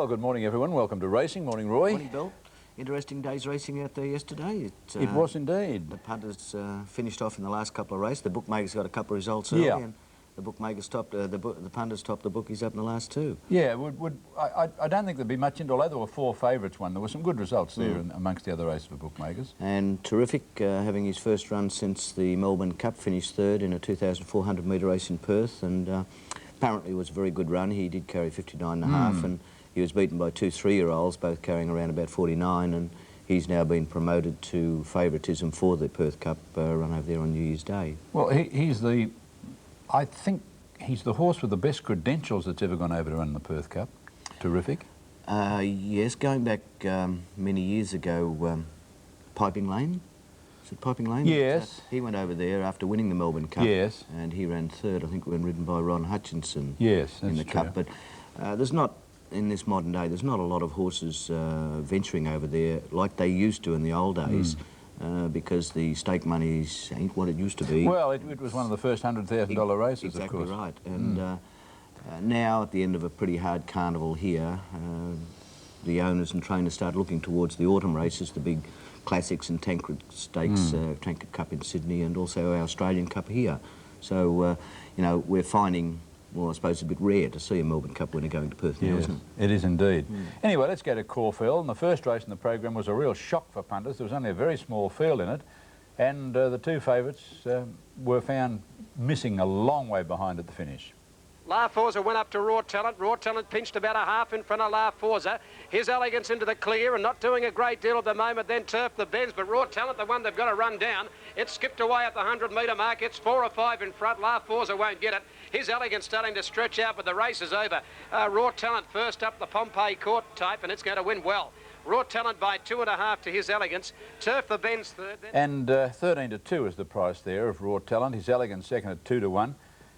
Well, good morning, everyone. Welcome to Racing. Morning, Roy. Morning, Bill. Interesting day's racing out there yesterday. It was indeed. The punters finished off in the last couple of races. The bookmakers got a couple of results early, and the bookmakers topped, the punters topped the bookies up in the last two. Yeah, I don't think there'd be much into, although there were four favourites won. There were some good results there amongst the other races for bookmakers. And Terrific, having his first run since the Melbourne Cup, finished third in a 2,400 metre race in Perth, and apparently it was a very good run. He did carry 59.5, and he was beaten by two 3-year-olds, both carrying around about 49, and he's now been promoted to favouritism for the Perth Cup run over there on New Year's Day. Well, I think he's the horse with the best credentials that's ever gone over to run the Perth Cup. Terrific. Yes, going back many years ago, Piping Lane. Is it Piping Lane? Yes. He went over there after winning the Melbourne Cup. Yes. And he ran third, I think, when ridden by Ron Hutchinson. Yes, in the true. Cup. But there's not, in this modern day, there's not a lot of horses venturing over there like they used to in the old days. Because the stake monies ain't what it used to be. Well, it was one of the first $100,000 races, exactly of course. Right. And now, at the end of a pretty hard carnival here, the owners and trainers start looking towards the autumn races, the big classics and Tancred Stakes, Tancred Cup in Sydney, and also our Australian Cup here. So, you know, we're finding, well, I suppose it's a bit rare to see a Melbourne Cup winner going to Perth now, isn't it? It is indeed. Anyway, let's go to Caulfield. And the first race in the program was a real shock for punters. There was only a very small field in it, and the two favourites were found missing a long way behind at the finish. La Forza went up to Raw Talent. Raw Talent pinched about a half in front of La Forza. His Elegance into the clear and not doing a great deal at the moment. Then Turf the Benz, but Raw Talent, the one they've got to run down. It skipped away at the 100-metre mark. It's 4 or 5 in front. La Forza won't get it. His Elegance starting to stretch out, but the race is over. Raw Talent first up the Pompey Court type, and it's going to win well. Raw Talent by 2.5 to His Elegance. Turf the Benz third. And 13 to 2 is the price there of Raw Talent. His Elegance second at 2 to 1.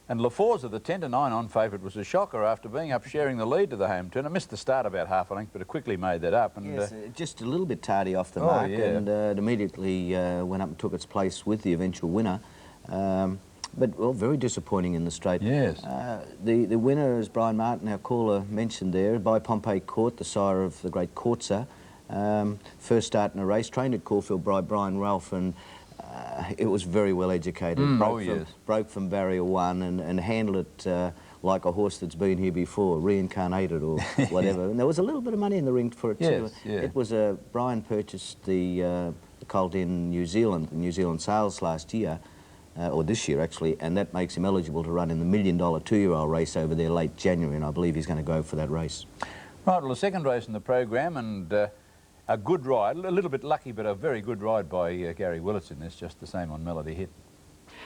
And La Forza, the 10 to 9 on favourite, was a shocker after being up sharing the lead to the home turn. It missed the start about half a length, but it quickly made that up. And, yes, just a little bit tardy off the mark, and it immediately went up and took its place with the eventual winner. But, well, very disappointing in the straight. Yes. The winner, as Brian Martin, our caller, mentioned there, by Pompey Court, the sire of the great Courtsa. First start in a race, trained at Caulfield by Brian Ralph, and it was very well educated. Broke from barrier one and handled it like a horse that's been here before, reincarnated or whatever. And there was a little bit of money in the ring for it too. It was Brian purchased the colt in New Zealand, the New Zealand sales last year, or this year actually, and that makes him eligible to run in the $1 million 2-year-old race over there late January, and I believe he's going to go for that race. Right, well, the second race in the program, and a good ride, a little bit lucky, but a very good ride by Gary Willits in this, just the same on Melody Hit.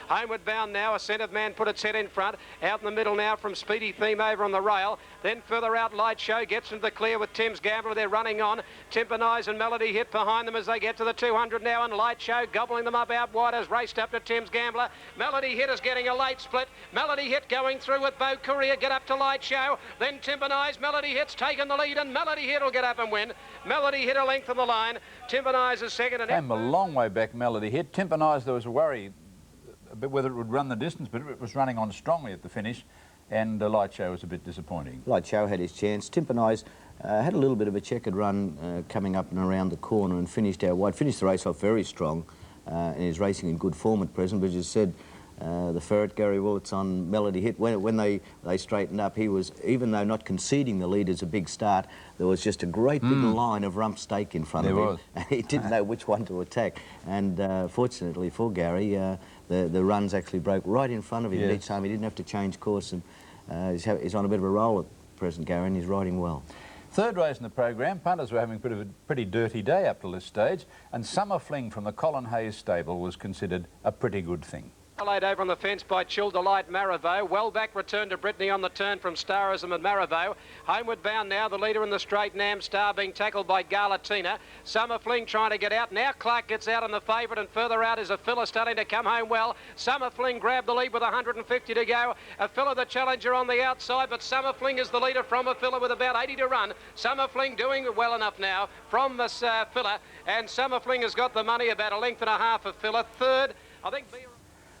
Homeward bound now, a centre man put its head in front. Out in the middle now from Speedy Theme over on the rail. Then further out, Light Show gets into the clear with Tim's Gambler. They're running on. Timpanise and Melody Hit behind them as they get to the 200 now, and Light Show gobbling them up out wide has raced up to Tim's Gambler. Melody Hit is getting a late split. Melody Hit going through with Beau Courier. Get up to Light Show. Then Timpanise. Melody Hit's taken the lead, and Melody Hit will get up and win. Melody Hit a length on the line. Timpanise is second. And came a long way back, Melody Hit. Timpanise, there was a worry a bit whether it would run the distance, but it was running on strongly at the finish, and Light Show was a bit disappointing. Light Show had his chance. Timpanise had a little bit of a checkered run coming up and around the corner and finished out wide. Finished the race off very strong and is racing in good form at present, but as you said, the ferret, Gary Willits on Melody Hit, when they straightened up, he was, even though not conceding the lead as a big start, there was just a great big line of rump stake in front of him. And he didn't know which one to attack. And fortunately for Gary, the runs actually broke right in front of him each time. He didn't have to change course, and he's on a bit of a roll at present, Gary, and he's riding well. Third race in the program, punters were having a pretty dirty day up to this stage, and Summer Fling from the Colin Hayes stable was considered a pretty good thing. Laid over on the fence by Chill Delight Marivaux. Well back return to Brittany on the turn from Starism and Marivaux. Homeward bound now, the leader in the straight, Nam Star, being tackled by Galatina. Summer Fling trying to get out. Now Clark gets out on the favourite, and further out is a filler starting to come home well. Summer Fling grabbed the lead with 150 to go. A filler the challenger on the outside, but Summer Fling is the leader from a filler with about 80 to run. Summer Fling doing well enough now from this filler, and Summer Fling has got the money, about a length and a half of filler. Third, I think...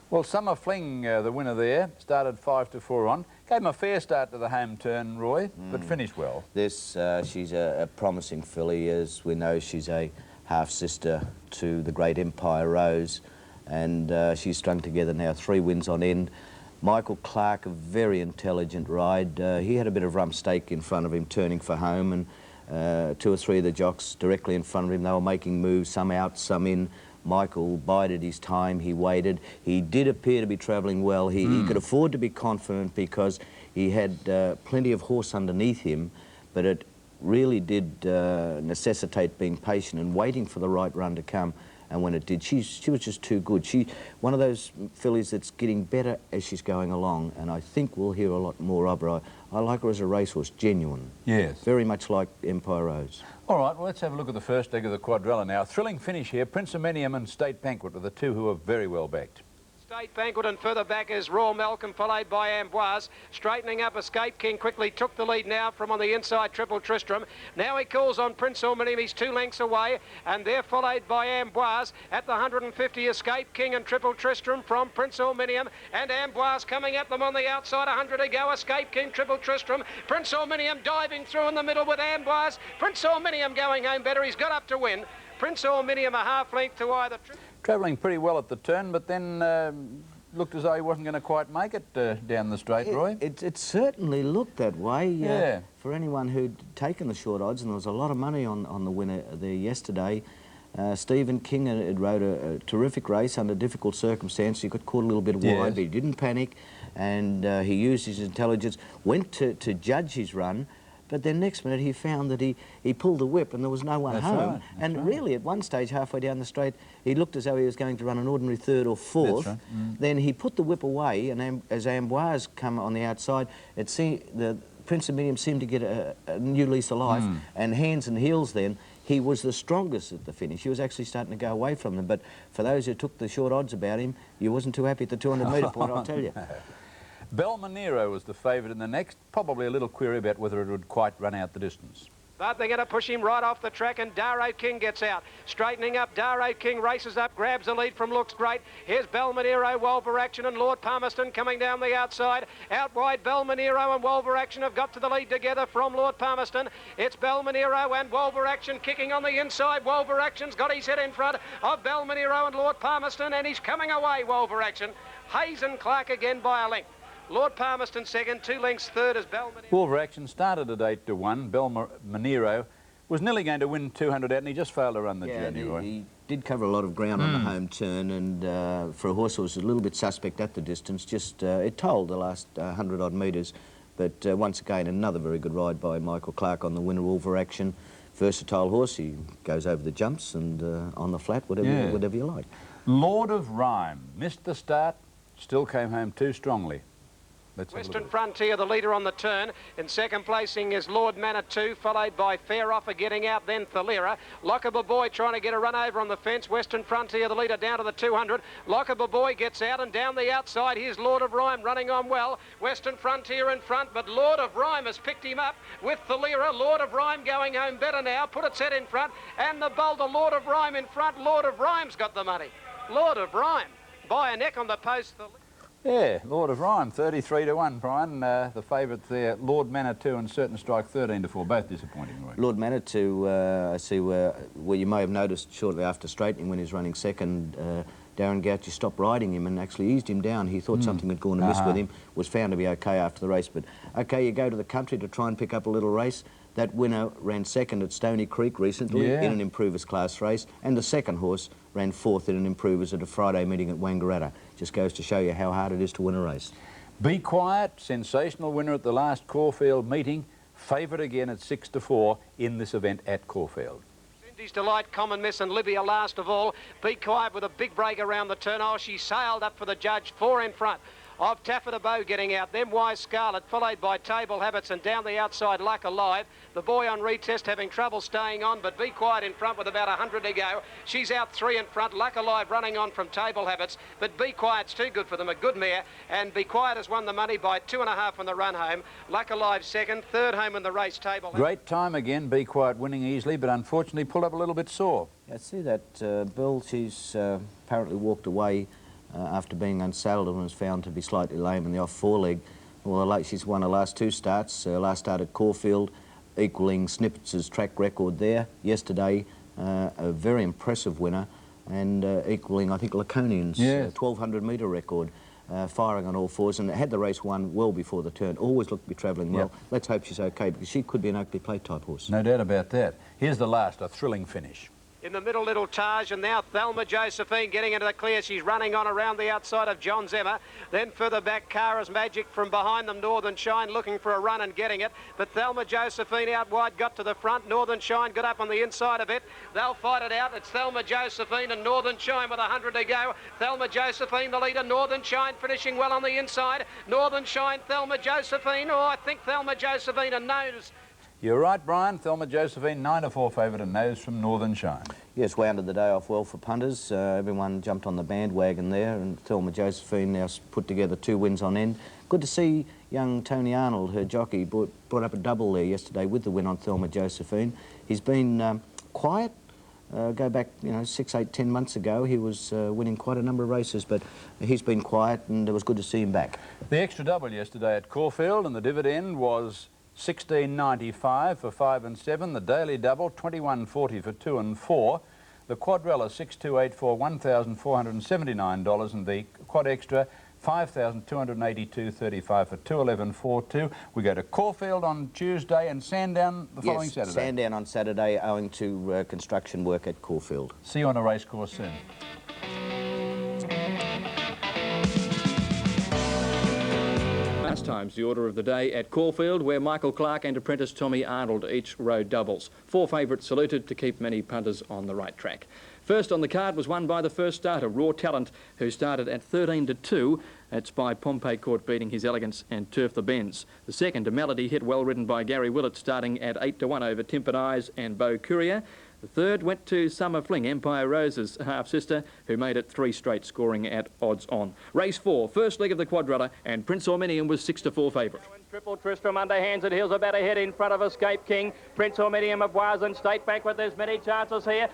Well, Summer Fling, the winner there, started 5 to 4 on, Gave him a fair start to the home turn, Roy, but finished well. This, she's a promising filly. As we know, she's a half-sister to the great Empire Rose, and she's strung together now 3 wins on end. Michael Clark, a very intelligent ride. He had a bit of rump stake in front of him, turning for home, and 2 or 3 of the jocks directly in front of him. They were making moves, some out, some in. Michael bided his time, he waited. He did appear to be travelling well. He could afford to be confident because he had plenty of horse underneath him, but it really did necessitate being patient and waiting for the right run to come. And when it did, she was just too good. One of those fillies that's getting better as she's going along, and I think we'll hear a lot more of her. I like her as a racehorse, genuine. Yes. Very much like Empire Rose. All right, well, let's have a look at the first leg of the quadrella now. Thrilling finish here. Prince Ominium and State Banquet were the 2 who are very well backed. State Banquet, and further back is Raw Malcolm, followed by Amboise. Straightening up, Escape King quickly took the lead now from on the inside, Triple Tristram. Now he calls on Prince Ominium, he's 2 lengths away, and they're followed by Amboise. At the 150, Escape King and Triple Tristram from Prince Ominium, and Amboise coming at them on the outside, 100 to go. Escape King, Triple Tristram, Prince Ominium diving through in the middle with Amboise. Prince Ominium going home better, he's got up to win. Prince Ominium a half length to either. Travelling pretty well at the turn, but then looked as though he wasn't going to quite make it down the straight, Roy. It certainly looked that way. Yeah. For anyone who'd taken the short odds, and there was a lot of money on the winner there yesterday. Stephen King had rode a terrific race under difficult circumstances. He got caught a little bit wide, but he didn't panic, and he used his intelligence, went to judge his run. But then next minute he found that he pulled the whip and there was no one home. And really at one stage halfway down the straight he looked as though he was going to run an ordinary 3rd or 4th. That's right. Then he put the whip away, and as Amboise come on the outside, the Prince Ominium seemed to get a new lease of life, and hands and heels then. He was the strongest at the finish. He was actually starting to go away from them. But for those who took the short odds about him, you wasn't too happy at the 200-metre point, I'll tell you. Belmonero was the favourite in the next. Probably a little query about whether it would quite run out the distance. But they're going to push him right off the track, and Darrow King gets out. Straightening up, Darrow King races up, grabs the lead from Looks Great. Here's Belmonero, Wolver Action, and Lord Palmerston coming down the outside. Out wide, Belmonero and Wolver Action have got to the lead together from Lord Palmerston. It's Belmonero and Wolver Action kicking on the inside. Wolver Action's got his head in front of Belmonero and Lord Palmerston, and he's coming away, Wolver Action. Hayes and Clark again by a length. Lord Palmerston second, 2 lengths third as Belmonero. Wolver Action started at 8 to 1. Belmonero was nearly going to win 200 out, and he just failed to run the journey, Roy. He did cover a lot of ground on the home turn, and for a horse who was a little bit suspect at the distance, it told the last 100-odd metres. But once again, another very good ride by Michael Clark on the winner, Wolver Action. Versatile horse, he goes over the jumps and on the flat, whatever you like. Lord of Rhyme missed the start, still came home too strongly. Western Frontier, the leader on the turn. In second placing is Lord Manitou, followed by Fair Offer getting out, then Thalera. Lockable Boy trying to get a run over on the fence. Western Frontier, the leader, down to the 200. Lockable Boy gets out, and down the outside, here's Lord of Rhyme running on well. Western Frontier in front, but Lord of Rhyme has picked him up with Thalera. Lord of Rhyme going home better now, put its head in front, and the Boulder, Lord of Rhyme in front. Lord of Rhyme's got the money. Lord of Rhyme by a neck on the post. Yeah, Lord of Rhyme, 33 to 1, Brian. The favourites there, Lord Manitou and Certain Strike, 13 to 4, both disappointing, Roy. Lord Manitou, I see where you may have noticed shortly after straightening when he was running second, Darren Gauchi stopped riding him and actually eased him down. He thought something had gone amiss with him, was found to be okay after the race. But, okay, you go to the country to try and pick up a little race. That winner ran second at Stony Creek recently in an Improvers class race, and the second horse ran 4th in an Improvers at a Friday meeting at Wangaratta. Just goes to show you how hard it is to win a race. Be Quiet, sensational winner at the last Caulfield meeting, favourite again at 6 to 4 in this event at Caulfield. Cindy's Delight, Common Miss, and Libya last of all. Be Quiet with a big break around the turn. Oh, she sailed up for the judge, 4 in front of Taffeta Bow getting out, then Wise Scarlet, followed by Table Habits, and down the outside, Luck Alive. The boy on retest having trouble staying on, but Be Quiet in front with about 100 to go. She's out 3 in front, Luck Alive running on from Table Habits, but Be Quiet's too good for them, a good mare, and Be Quiet has won the money by 2.5 on the run home. Luck Alive second, third home in the race, Table Habits. Great time again, Be Quiet winning easily, but unfortunately pulled up a little bit sore. I see that Bill, she's apparently walked away after being unsaddled and was found to be slightly lame in the off foreleg. Well, she's won her last 2 starts. Last start at Caulfield, equalling Snippets' track record there. Yesterday, a very impressive winner, and equalling, I think, Laconian's 1,200 metre record. Firing on all fours, and had the race won well before the turn. Always looked to be travelling well. Let's hope she's okay, because she could be an Oakley Plate type horse. No doubt about that. Here's the last, a thrilling finish. In the middle, Little Taj, and now Thelma Josephine getting into the clear. She's running on around the outside of John's Emma. Then further back, Cara's Magic from behind them. Northern Shine looking for a run and getting it. But Thelma Josephine out wide got to the front. Northern Shine got up on the inside of it. They'll fight it out. It's Thelma Josephine and Northern Shine with 100 to go. Thelma Josephine, the leader. Northern Shine finishing well on the inside. Northern Shine, Thelma Josephine. Oh, I think Thelma Josephine and nose. You're right, Brian. Thelma Josephine, 9-4 favourite and nose from Northern Shine. Yes, wounded the day off well for punters. Everyone jumped on the bandwagon there, and Thelma Josephine now put together 2 wins on end. Good to see young Tony Arnold, her jockey, brought up a double there yesterday with the win on Thelma Josephine. He's been quiet. Go back, 6, 8, 10 months ago, he was winning quite a number of races, but he's been quiet, and it was good to see him back. The extra double yesterday at Caulfield, and the dividend was $16.95 for 5 and 7. The daily double, $21.40 for 2 and 4. The quadrella, 6284, $1,479, and the quad extra, $5,282.35 for 211.42. We go to Caulfield on Tuesday and Sandown the following Saturday. Sandown on Saturday, owing to construction work at Caulfield. See you on a racecourse soon. Times the order of the day at Caulfield, where Michael Clark and apprentice Tommy Arnold each rode doubles. 4 favourites saluted to keep many punters on the right track. First on the card was won by the first starter, Raw Talent, who started at 13-2. That's by Pompey Court beating His Elegance and Turf the Benz. The second, a Melody hit, well ridden by Gary Willett, starting at 8-1 over Timpered Eyes and Beau Courier. The third went to Summer Fling, Empire Rose's half-sister, who made it 3 straight, scoring at odds on. Race 4, first leg of the quadrella, and Prince Ormenium was 6-4 favourite. Triple Tristram underhands and heels about ahead in front of Escape King. Prince Ormenium of Wazan State back with there's many chances here.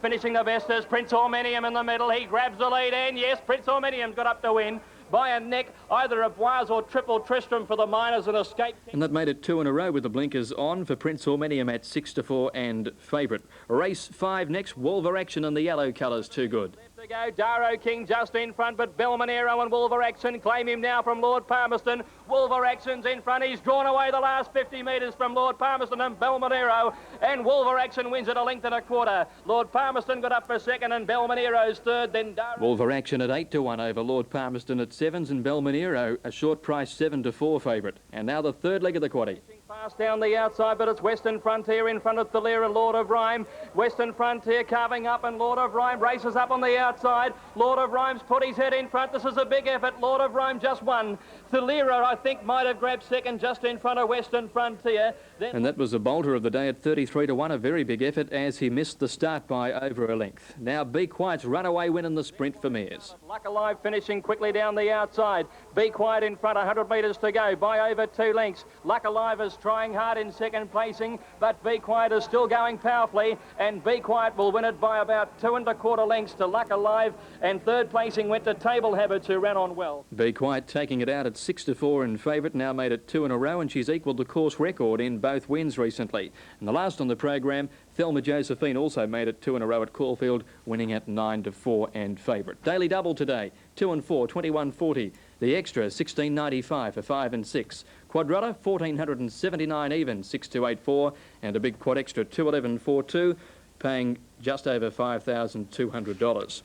Finishing the best is Prince Ormenium in the middle. He grabs the lead, and yes, Prince Ormenium's got up to win by a neck, either of Boise or Triple Tristram for the Miners and Escape King. And that made it 2 in a row with the blinkers on for Prince Ormenium at 6-4 and favourite. Race 5 next, Wolver Action in the yellow colours, too good. To go, Darrow King just in front, but Belmonero and Wolver Action claim him now from Lord Palmerston. Wolver Action's in front. He's drawn away the last 50 metres from Lord Palmerston and Belmonero, and Wolver Action wins at 1.25 lengths. Lord Palmerston got up for second and Belmonero's third, then Darrow. Wolver Action at 8-1 over Lord Palmerston at 7s, and Belmonero a short price 7-4 favourite. And now the third leg of the quaddie. Fast down the outside, but it's Western Frontier in front of Thalia and Lord of Rhyme. Western Frontier carving up, and Lord of Rhyme races up on the outside. Lord of Rhyme's put his head in front. This is a big effort. Lord of Rhyme just won. Thalia, I think, might have grabbed second just in front of Western Frontier. And that was the bolter of the day at 33-1, a very big effort as he missed the start by over a length. Now Be Quiet's runaway win in the sprint for Mears. Luck Alive finishing quickly down the outside. Be Quiet in front, 100 metres to go by over 2 lengths. Luck Alive is trying hard in second placing, but Be Quiet is still going powerfully, and Be Quiet will win it by about 2.25 lengths to Luck Alive, and third placing went to Table Habits, who ran on well. Be Quiet taking it out at 6-4 in favourite, now made it 2 in a row, and she's equalled the course record in both wins recently. And the last on the program, Thelma Josephine also made it 2 in a row at Caulfield, winning at 9-4 and favourite. Daily double today, 2 and 4, 21.40. The extra, 16.95 for 5 and 6. Quadrella, 1,479 even, 6,284, and a big quad extra, 211.42, paying just over $5,200.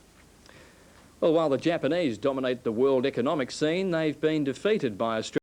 Well, while the Japanese dominate the world economic scene, they've been defeated by Australia.